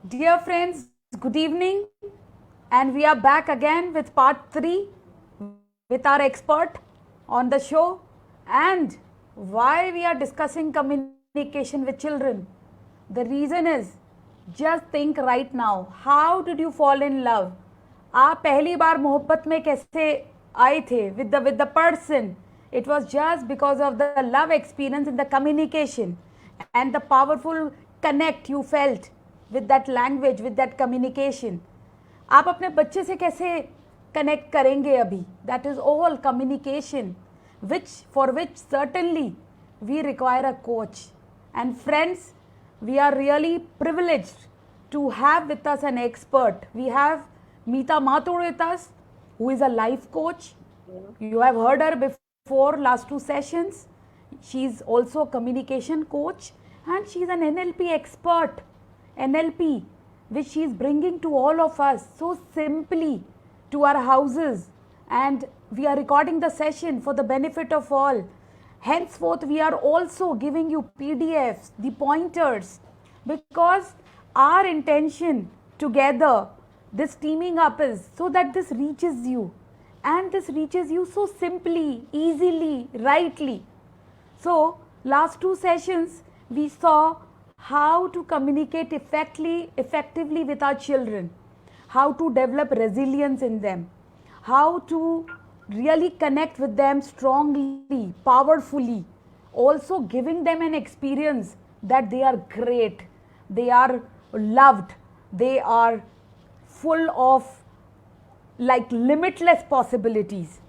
Dear friends, good evening, and we are back again with part 3 with our expert on the show and why we are discussing communication with children. The reason is just think right now, how did you fall in love? आप पहली बार मोहब्बत में कैसे आए थे with the person? It was just because of the love experience in the communication and the powerful connect you felt with that language, with that communication. आप अपने बच्चे से कैसे कनेक्ट करेंगे अभी? That is all communication which certainly we require a coach. And friends, we are really privileged to have with us an expert. We have Meeta Mathur with us, who is a life coach. You have heard her before last 2 sessions. She's also a communication coach and she's an NLP expert. NLP, which she is bringing to all of us so simply to our houses, and we are recording the session for the benefit of all. Henceforth, we are also giving you PDFs, the pointers, because our intention together, this teaming up, is so that this reaches you, and this reaches you so simply, easily, rightly. So, last 2 sessions we saw how to communicate effectively with our children, how to develop resilience in them, how to really connect with them strongly, powerfully, also giving them an experience that they are great, they are loved, they are full of like limitless possibilities.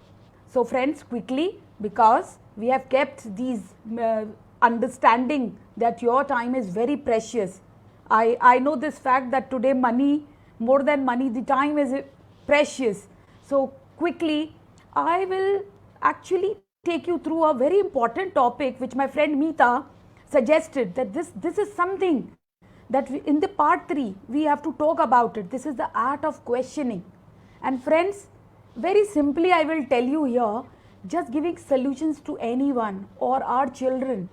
So friends, quickly, because we have kept these understanding that your time is very precious. I know this fact that today money, more than money, the time is precious. So quickly, I will actually take you through a very important topic which my friend Meeta suggested, that this is something that in the part 3 we have to talk about it. This is the art of questioning. And friends, very simply I will tell you here, just giving solutions to anyone or our children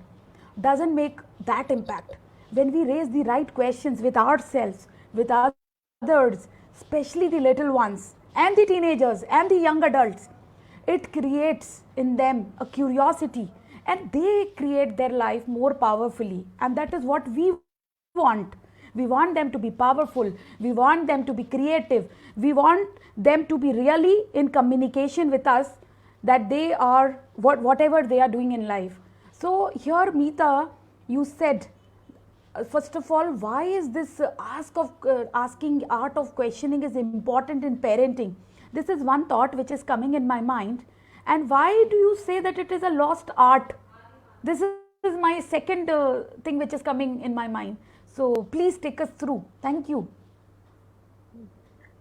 doesn't make that impact. When we raise the right questions with ourselves, with others, especially the little ones and the teenagers and the young adults, it creates in them a curiosity and they create their life more powerfully. And that is what we want. We want them to be powerful. We want them to be creative. We want them to be really in communication with us, that they are whatever they are doing in life. So here, Meeta, you said, first of all, why is this asking art of questioning is important in parenting? This is one thought which is coming in my mind. And why do you say that it is a lost art? This is my second thing which is coming in my mind. So please take us through. Thank you.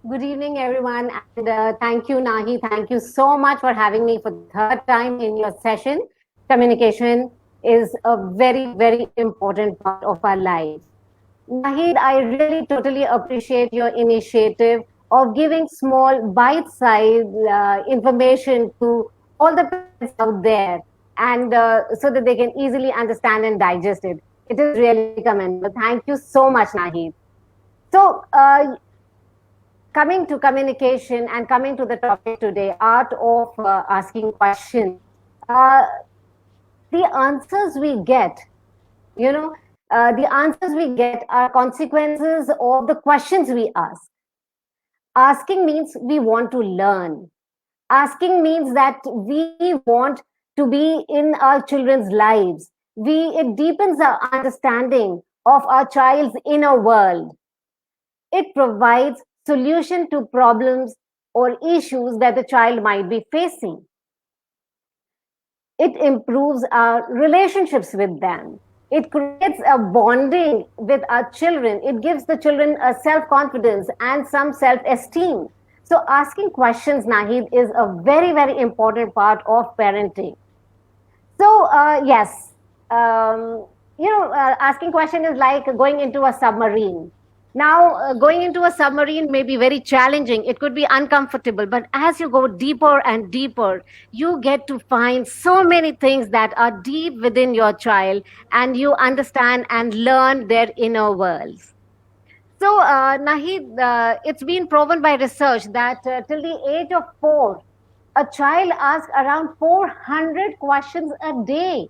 Good evening, everyone, and thank you, Nahi. Thank you so much for having me for the third time in your session. Communication is a very, very important part of our life. Nahid, I really totally appreciate your initiative of giving small bite-sized information to all the parents out there, and so that they can easily understand and digest it. It is really commendable. Thank you so much, Nahid. So, coming to communication and coming to the topic today, art of asking questions. The answers we get, the answers we get are consequences of the questions we ask. Asking means we want to learn. Asking means that we want to be in our children's lives. It deepens our understanding of our child's inner world. It provides solution to problems or issues that the child might be facing. It improves our relationships with them. It creates a bonding with our children. It gives the children a self-confidence and some self-esteem. So asking questions, Nahid, is a very, very important part of parenting. So yes, asking question is like going into a submarine. Now, going into a submarine may be very challenging. It could be uncomfortable, but as you go deeper and deeper, you get to find so many things that are deep within your child, and you understand and learn their inner worlds. So, Nahid, it's been proven by research that till the age of 4, a child asks around 400 questions a day.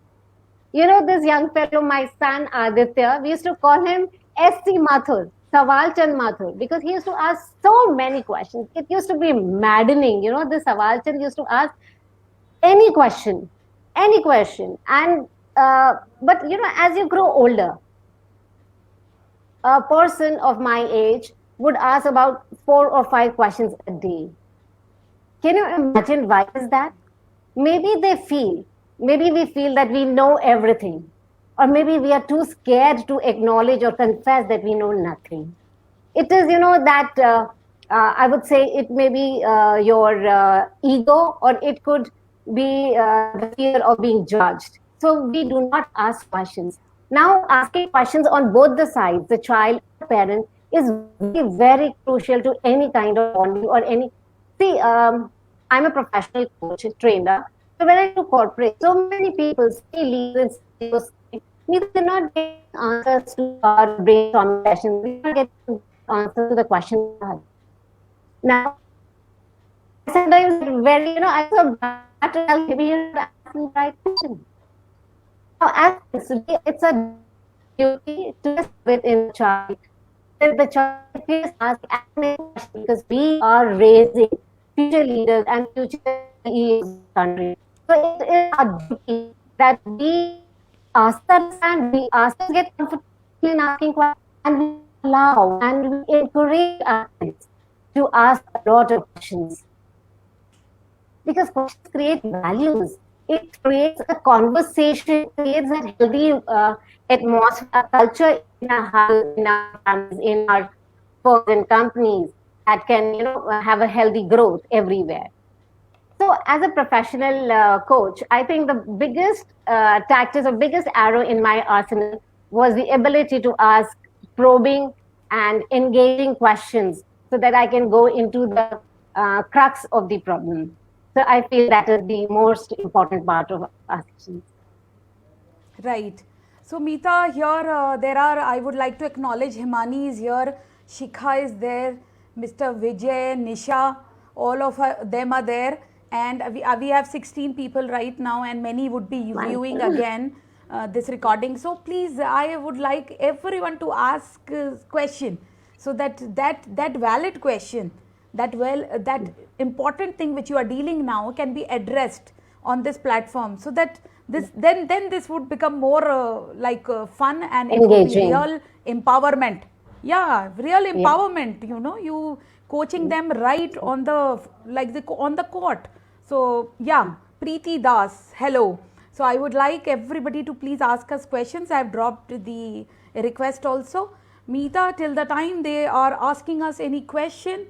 You know, this young fellow, my son Aditya, we used to call him SC Mathur, Sawal Chand Mathur, because he used to ask so many questions. It used to be maddening. You know, this Sawal Chand used to ask any question, any question. And, but, you know, as you grow older, a person of my age would ask about 4 or 5 questions a day. Can you imagine why is that? Maybe maybe we feel that we know everything, or maybe we are too scared to acknowledge or confess that we know nothing. It is, you know, that I would say it may be your ego, or it could be the fear of being judged. So we do not ask questions. Now, asking questions on both the sides, the child or parent, is very, very crucial to any kind of bonding or any. See, I'm a professional coach, trainer. So when I do corporate, so many people, see leaders, CEOs, neither they're not getting answers to our brainstorming sessions. They're not getting answers to the questions. Now, sometimes very, you know, I so bad to tell maybe you're not asking the right question. Now, as it's a duty to just within the child. That the child is ask as many questions, because we are raising future leaders and future CEOs of the country. So it is our duty that we ask to understand, we ask to get comfortable in asking questions, and we allow and we encourage our kids to ask a lot of questions. Because questions create values. It creates a conversation, creates a healthy atmosphere, a culture in our house, in our families, in our firms and companies that can, you know, have a healthy growth everywhere. So, as a professional coach, I think the biggest tactics or biggest arrow in my arsenal was the ability to ask probing and engaging questions so that I can go into the crux of the problem. So I feel that is the most important part of our sessions. Right. So, Meeta, here there are, I would like to acknowledge Himani is here, Shikha is there, Mr. Vijay, Nisha, all of them are there. And we have 16 people right now, and many would be viewing again this recording. So, please, I would like everyone to ask question, so that valid question, that important thing which you are dealing now can be addressed on this platform, so that then this would become more fun, and it would be real empowerment. Yeah, real empowerment. You know, you coaching them right on the on the court. So yeah, Preeti Das, hello. So I would like everybody to please ask us questions. I have dropped the request also. Meeta, till the time they are asking us any question,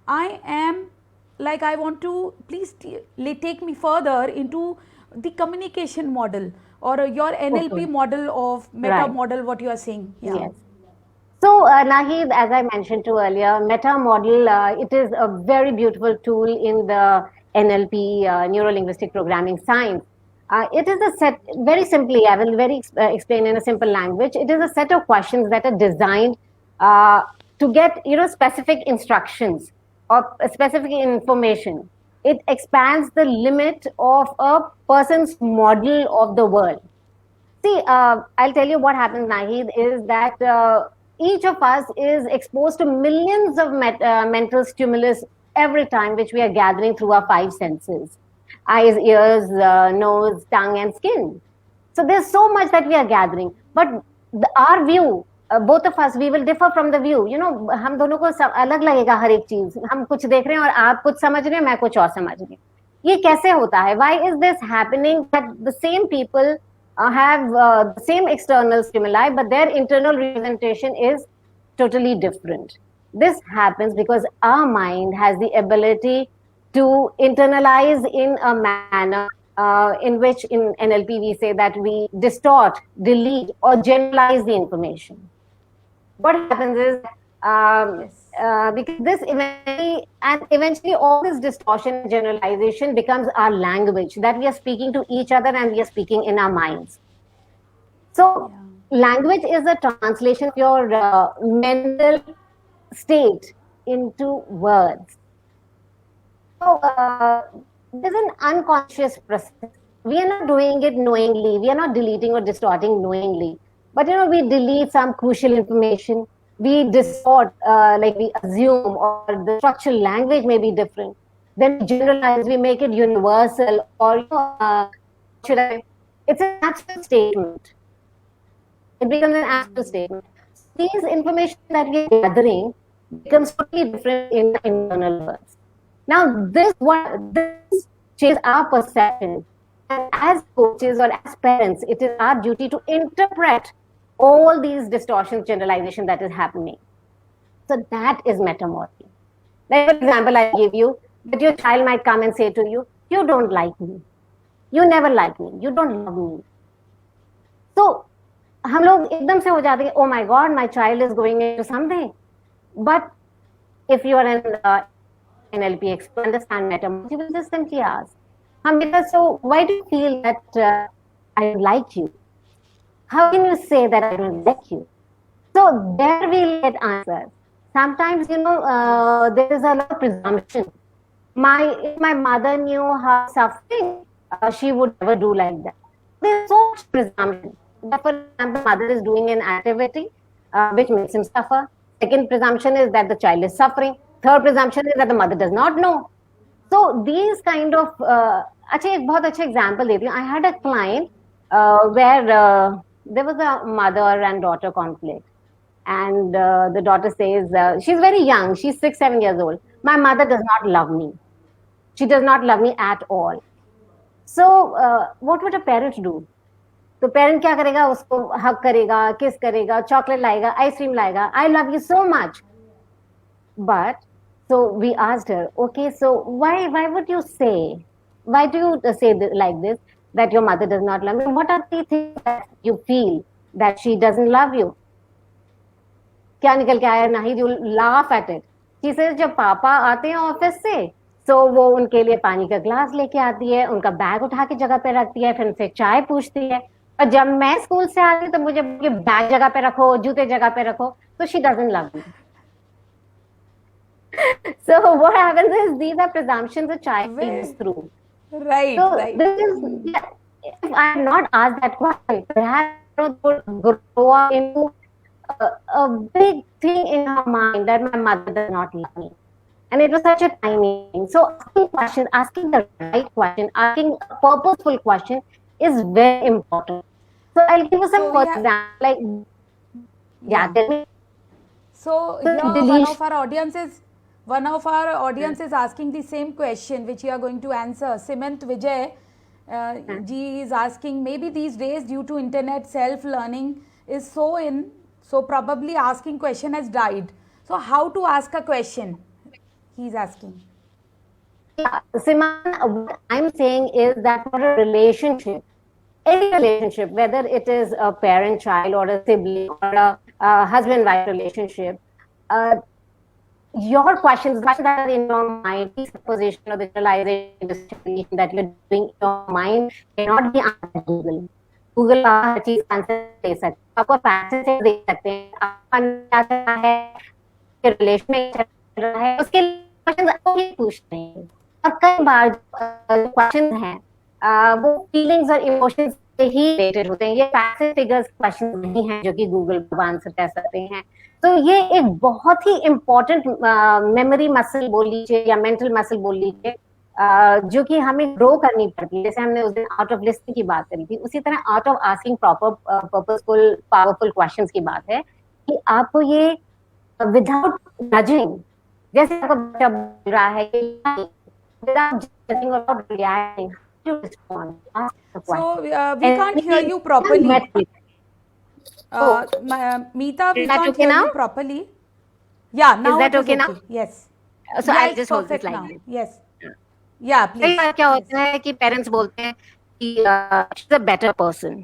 I am like, I want to please take me further into the communication model, or your NLP model of meta model, what you are saying. Yeah. Yes. So, Nahid, as I mentioned to earlier, meta model, it is a very beautiful tool in the NLP, Neuro Linguistic Programming science. It is a set, very simply, I will explain in a simple language. It is a set of questions that are designed to get, you know, specific instructions or specific information. It expands the limit of a person's model of the world. See, I'll tell you what happens, Nahid, is that each of us is exposed to millions of mental stimulus every time, which we are gathering through our 5 senses: eyes, ears, nose, tongue, and skin. So there's so much that we are gathering. But our view, both of us, we will differ from the view. You know, हम दोनों को अलग लगेगा हर एक चीज. हम कुछ देख रहे हैं और आप कुछ समझ रहे हैं, मैं कुछ और समझ रही हूँ. ये कैसे होता है? Why is this happening? That the same people have the same external stimuli, but their internal representation is totally different. This happens because our mind has the ability to internalize in a manner in which in NLP we say that we distort, delete, or generalize the information. What happens is because this eventually all this distortion and generalization becomes our language that we are speaking to each other and we are speaking in our minds. So language is a translation of your mental state into words. So there's an unconscious process. We are not doing it knowingly. We are not deleting or distorting knowingly. But we delete some crucial information. We distort, like we assume, or the structural language may be different. Then we generalize. We make it universal, or should I? It's an actual statement. It becomes an actual statement. So these information that we are gathering becomes totally different in the internal words. Now, this changes our perception. And as coaches or as parents, it is our duty to interpret all these distortions, generalization that is happening. So that is metamorphy. Like, for example, I give you that your child might come and say to you, you don't like me. You never like me. You don't love me. So, हम लोग एकदम से हो जाते हैं, oh my God, my child is going into something. But if you are an NLP expert, understand metamorphy, you will just simply ask, so why do you feel that I don't like you? How can you say that I don't like you? So there we'll get answers. Sometimes, there is a lot of presumption. If my mother knew her suffering, she would never do like that. There's so much presumption. That, for example, mother is doing an activity which makes him suffer. Second presumption is that the child is suffering. Third presumption is that the mother does not know. So these kind of अच्छा एक बहुत अच्छा example देती हूँ. I had a client where there was a mother and daughter conflict, and the daughter says she's very young, she's 6-7 years old. My mother does not love me. She does not love me at all. So what would a parent do? तो parent क्या करेगा, उसको हग करेगा, किस करेगा, chocolate लाएगा, ice cream लाएगा, I love you so much. But so we asked her, okay, so why would you say, why do you say like this, that your mother does not love you? What are the things that you feel that she doesn't love you? क्या निकल के आया? Nahid, you laugh at it. She says, जब पापा आते हैं office से, तो वो उनके लिए पानी का ग्लास लेके आती है, उनका बैग उठा के जगह पे रखती है, फिर उनसे चाय पूछती है. और जब मैं स्कूल से आती हूँ तो मुझे बैग जगह पे रखो, जूते जगह पे रखो. तो she doesn't love me. So what happens is these are presumptions a child feeds through. Right, so right. This is, if I have not asked that question, perhaps would grow up into a big thing in her mind that my mother does not love me. And it was such a timing. So asking the right question, asking a purposeful question is very important. So I'll give you some examples. Like, tell me. So here one of our audience is asking the same question which you are going to answer. Simant Vijay ji is asking, maybe these days due to internet self-learning is so probably asking question has died. So how to ask a question? He's asking. Yeah, Simant, what I'm saying is that for a relationship, any relationship, whether it is a parent-child or a sibling or a husband-wife relationship, your questions that are in your mind, the supposition or the generalization that you're doing in your mind cannot be answered by Google. Google हर चीज answer दे सकते हैं, आपको पैसे दे सकते हैं, आपका क्या चल रहा है, रिलेशन में चल रहा है, उसके क्वेश्चंस आपको ही पूछ रहे हैं. और कई बार क्वेश्चंस हैं वो फीलिंग्स और इमोशंस से ही रिलेटेड होते हैं. ये पैसे फिगर्स क्वेश्चन नहीं है जो कि गूगल पर आंसर कर सकते हैं. तो ये एक बहुत ही इम्पोर्टेंट मेमोरी मसल बोल लीजिए या मेंटल मसल बोल लीजिए, जो कि हमें ग्रो करनी पड़ती है. जैसे हमने उस दिन आउट ऑफ लिस्टिंग की बात करी थी, उसी तरह out of asking proper purposeful powerful questions की बात है कि आपको ये विदाउट नजिंग, जैसे आपको बच्चा बोल रहा है विदाउट जजिंग और reacting to respond. So we can't hear you properly. Meeta, we can't hear you properly. Yeah, now is that okay now? Yes. So I'll just hold this like this. Yes. Yeah, please. क्या होता है कि parents बोलते हैं कि she is a better person.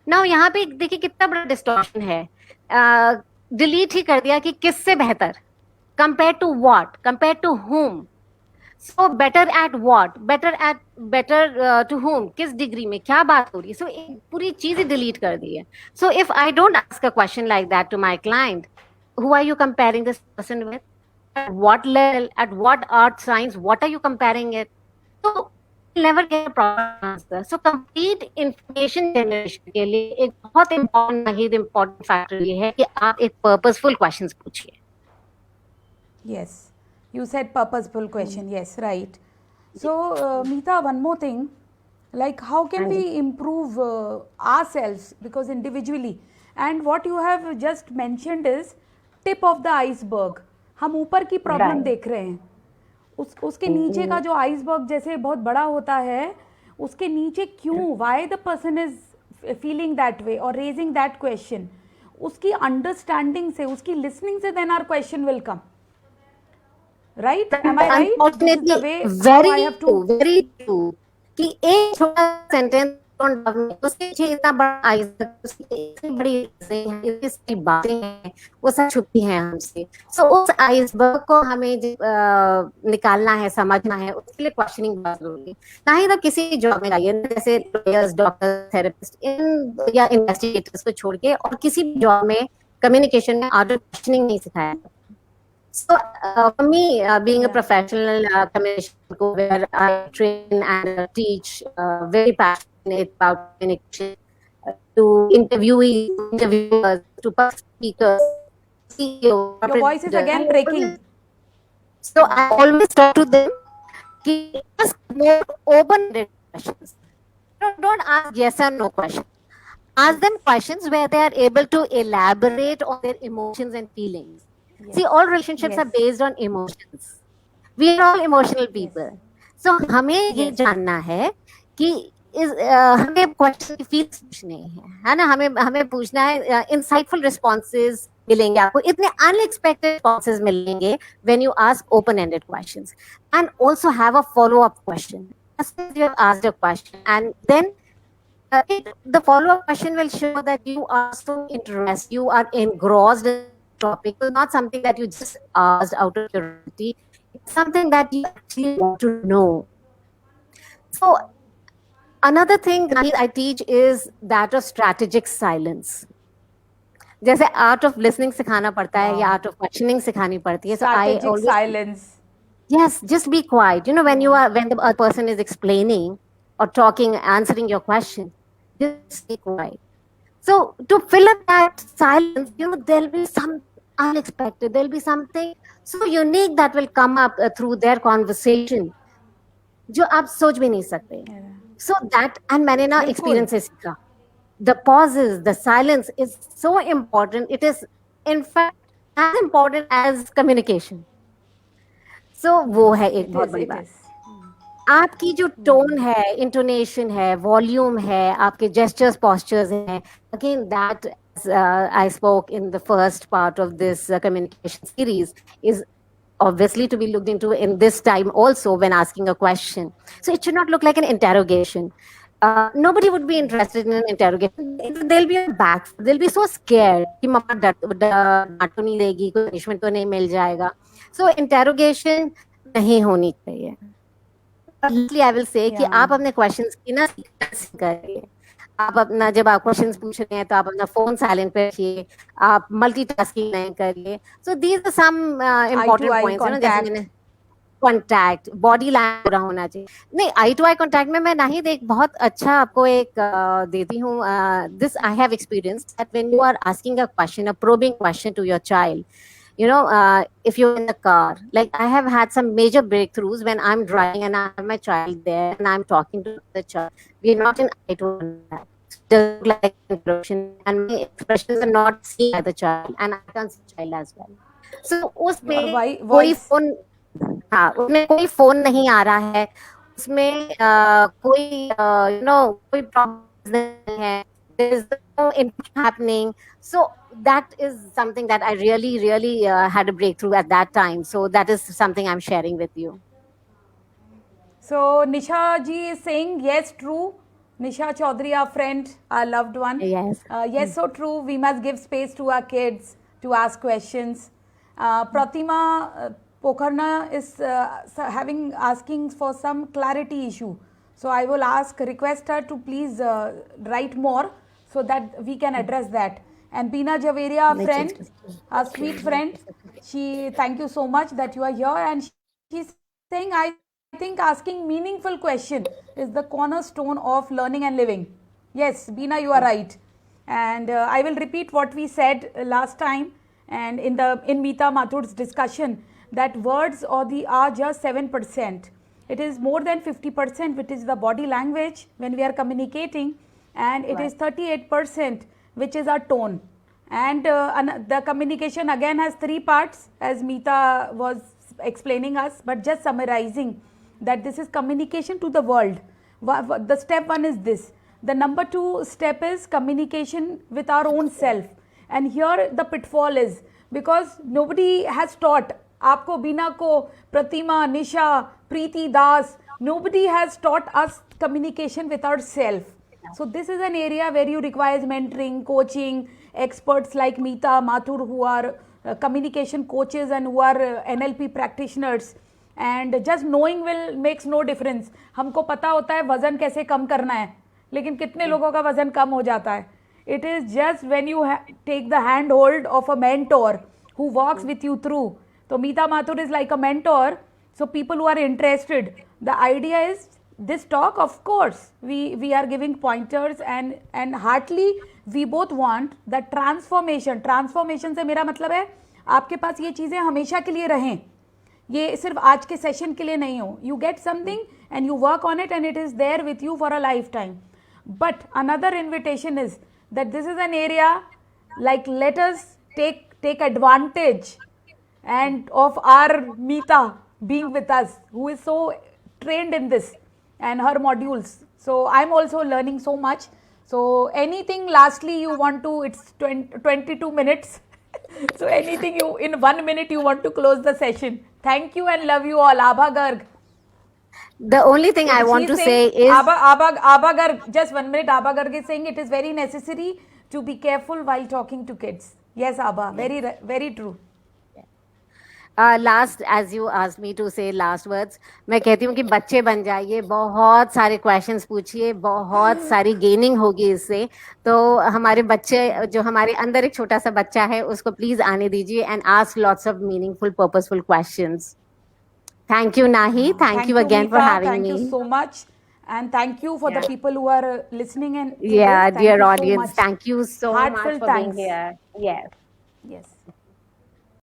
Now यहाँ पे देखिए कितना बड़ा डिस्टॉर्शन है. डिलीट ही कर दिया कि किससे बेहतर, compare to what, compare to whom. सो better at what, better to whom, किस डिग्री में क्या बात हो रही है. सो एक पूरी चीज ही डिलीट कर दी है. So if I don't ask a question like that to my client, who are you comparing this person with? At what level? At what art, science? What are you comparing it? So you'll never get a proper answer. So complete information generation के लिए एक बहुत important नहीं important factor ये है कि आप एक purposeful questions पूछिए. Yes, you said purposeful question. Yes, right. So, Meeta, one more thing, like how can we improve ourselves, because individually, and what you have just mentioned is tip of the iceberg. हम ऊपर की problem देख रहे हैं, उसके नीचे का जो आइसबर्ग जैसे बहुत बड़ा होता है, उसके नीचे क्यों, why the person is feeling that way और रेजिंग दैट क्वेश्चन, उसकी अंडरस्टैंडिंग से, उसकी लिसनिंग से then our question will come. Right? Am I right? Unfortunately, This is the way very I have to. very true. कि एक छोटा sentence उसके पीछे इतना बड़ा आइसबर्ग, इतनी बड़ी इतनी सारी बातें हैं, वो सब छुपी हैं हमसे. सो उस आइसबर्ग को हमें निकालना है, समझना है, उसके लिए क्वेश्चनिंग बहुत जरूरी है. ना ही तो किसी जॉब में जाइए, जैसे लॉयर्स, डॉक्टर, थेरेपिस्ट या इन्वेस्टिगेटर्स को छोड़ के और किसी भी जॉब में कम्युनिकेशन में आर्ट ऑफ क्वेश्चनिंग नहीं सिखाया. So for me, being a professional communication coach, where I train and teach, very passionate about communication to interviewers, to public speakers, CEOs. Your voice is again breaking. So I always talk to them, ask more open-ended questions. Don't ask yes or no questions. Ask them questions where they are able to elaborate on their emotions and feelings. Yes. See, all relationships are based on emotions. We are all emotional people. So हमें ये जानना है कि हमें question की feels पूछने हैं, है ना, हमें पूछना है. इंसाइटफुल रिस्पॉन्सेज मिलेंगे आपको, इतने अनएक्सपेक्टेड रिस्पॉन्सेज मिलेंगे when you ask open ended questions. And also have a follow up question. You have asked a question, and then the follow-up question will show that you are so interested, you are engrossed in the topic. It's not something that you just asked out of curiosity. It's something that you actually want to know. So another thing that I teach is that of strategic silence. जैसे art of listening सिखाना पड़ता है या art of questioning सिखानी पड़ती है. So strategic silence. Yes, just be quiet. You know, when the person is explaining or talking, answering your question, just be quiet. So to fill up that silence, you know, there'll be some unexpected, there'll be something so unique that will come up through their conversation, जो आप सोच भी नहीं सकते. So that, and मैंने ना experience से सीखा. The pauses, the silence is so important. It is, in fact, as important as communication. So वो है एक बहुत बड़ी बात. आपकी जो टोन है, इंटोनेशन है, वॉल्यूम है, आपके जेस्चर्स, पॉस्चर्स हैं, again that I spoke in the first part of this communication series is obviously to be looked into in this time also when asking a question. So it should not look like an interrogation. Nobody would be interested in an interrogation. They'll be back. They'll be so scared कि मम्मा डांट तो नहीं देगी, कोई punishment तो नहीं मिल जाएगा. So interrogation नहीं होनी चाहिए. I will say कि आप अपने क्वेश्चंस की ना करिए. आप अपना, जब आप क्वेश्चंस पूछ रहे हैं तो आप अपना फोन साइलेंट पे रखिए, आप मल्टीटास्किंग नहीं करिए. So these are some important points, है ना, जैसे मैंने कॉन्टैक्ट, बॉडी लैंग्वेज पूरा होना चाहिए. नहीं, आई टू आई कॉन्टैक्ट में मैं नहीं देख, बहुत अच्छा आपको एक देती हूँ. This I have experience that when you are asking a question, a probing question to your child, you know, if you're in the car, like I have had some major breakthroughs when I'm driving and I have my child there and I'm talking to the child. We're not in eye to eye. It doesn't look like an interruption, and my expressions are not seen by the child, and I can't see the child as well. So उसमें कोई phone, हाँ, उसमें कोई phone नहीं आ रहा है, उसमें कोई you know, कोई प्रॉब्लम नहीं है. There is no input happening. So that is something that I really had a breakthrough at that time. So that is something I'm sharing with you. So Nisha ji is saying yes, true. Nisha Chaudhary, our friend, our loved one. Yes. Yes, so true. We must give space to our kids to ask questions. Pratima Pokharna is asking for some clarity issue. So I will request her to please write more so that we can address that. And Beena Javeria, our friend, our sweet friend, she, thank you so much that you are here. And she's saying, I think asking meaningful question is the cornerstone of learning and living. Yes, Beena, you are right. And I will repeat what we said last time and in Meeta Mathur's discussion, that words or the are just 7%. It is more than 50%, which is the body language when we are communicating, and it is 38%, which is our tone. And the communication again has three parts, as Meeta was explaining us, but just summarizing that this is communication to the world. The step one is this. The number two step is communication with our own self. And here the pitfall is, because nobody has taught आपको, बीना को, प्रतिमा, निशा, प्रीति दास, nobody has taught us communication with ourself. So this is an area where you require mentoring, coaching, experts like Meeta Mathur who are communication coaches and who are NLP practitioners. And just knowing will makes no difference. हमको पता होता है वजन कैसे कम करना है, लेकिन कितने लोगों का वजन कम हो जाता है. It is just when you take the hand hold of a mentor who walks with you through. So Meeta Mathur is like a mentor. So people who are interested, the idea is this talk, of course, we are giving pointers and heartily we both want that transformation. Transformation से मेरा मतलब है आपके पास ये चीज़ें हमेशा के लिए रहें, ये सिर्फ आज के सेशन के लिए नहीं हो. You get something and you work on it and it is there with you for a lifetime. But another invitation is that this is an area like let us take advantage and of our Meeta being with us, who is so trained in this and her modules. So I'm also learning so much. So anything lastly you want to, it's 22 minutes. So anything you, in 1 minute you want to close the session. Thank you and love you all. Abha Garg. The only thing I want to say is... Abha Garg, just 1 minute, Abha Garg is saying it is very necessary to be careful while talking to kids. Yes, Abha, very true. Last as you asked me to say last words, मैं कहती हूँ कि बच्चे बन जाइए, बहुत सारे questions पूछिए, बहुत सारी गेनिंग होगी इससे. तो हमारे बच्चे, जो हमारे अंदर एक छोटा सा बच्चा है, उसको प्लीज आने दीजिए and ask lots of meaningful purposeful questions. Thank you Nahi, thank you again for having me. Thank you so much, and thank you for the people who are listening and dear audience, thank you so much for being here. Yes.